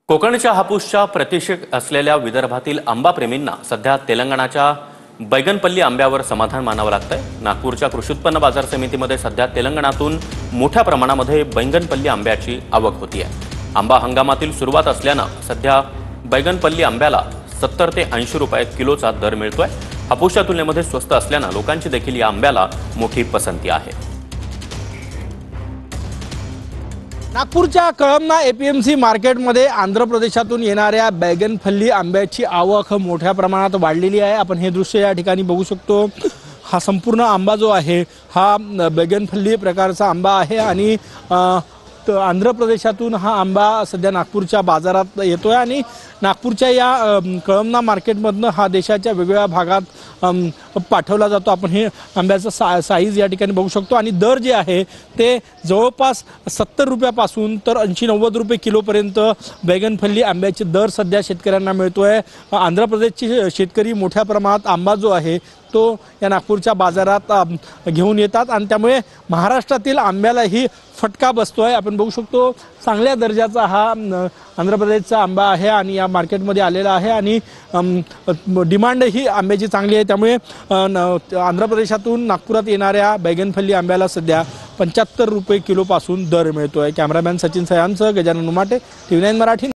कोकणच्या हापूसच्या प्रतीक्षेत असलेल्या विदर्भातील आंबाप्रेमींना सध्या तेलंगणाच्या बैगनपल्ली आंब्यावर समाधान मानावं लागतंय। नागपूरच्या कृषी उत्पन्न बाजार समितीमध्ये सध्या तेलंगणातून मोठ्या प्रमाणामध्ये बैगनपल्ली आंब्याची आवक होतीये। आंबा हंगामातील सुरुवात असल्यानं सध्या बैगनपल्ली आंब्याला 70 ते 80 रुपये किलोचा दर मिळतोय। हापूसच्या तुलनेमध्ये स्वस्त असल्यानं लोकांची देखील या आंब्याला मोठी पसंती आहे। नागपूरच्या कळमना एपीएमसी मार्केटमध्ये आंध्र प्रदेशातून येणाऱ्या बैगनपल्ली आंब्याची आवक मोठ्या प्रमाणात वाढलेली आहे। आपण हे दृश्य या ठिकाणी बघू शकतो। हा संपूर्ण आंबा जो आहे हा बैगनपल्ली प्रकारचा आंबा आहे आणि आंध्र प्रदेशातून हा आंबा सध्या नागपूरच्या बाजारात येतोय आणि नागपूरच्या या कळमना मार्केटमधनं हा देशाच्या वेगवेगळ्या भागात पाठवला जातो। आपण हे आंब्याचा साईज या ठिकाणी बघू शकतो आणि दर जे आहे ते जवळपास 70 रुपयापासून तर 80-90 रुपये किलोपर्यंत बैगनपल्ली आंब्याचे दर सध्या शेतकऱ्यांना मिळतोय। आंध्र प्रदेशचे शेतकरी मोठ्या प्रमाणात आंबा जो आहे तो या नागपूरच्या बाजारात घेऊन येतात आणि त्यामुळे महाराष्ट्रातील आंब्यालाही फटका बसतोय। आपण बघू शकतो चांगल्या दर्जाचा हा आंध्र प्रदेशचा आंबा आहे आणि या मार्केटमध्ये आलेला आहे आणि डिमांड ही आंब्याची चांगली आहे। त्यामुळे आंध्र प्रदेशातून नागपुरात येणाऱ्या बैगनपल्ली आंब्याला सध्या 75 रुपये किलोपासून दर मिळतोय। कॅमेरामॅन सचिन सयांसह गजानन उमाटे, TV9 मराठी।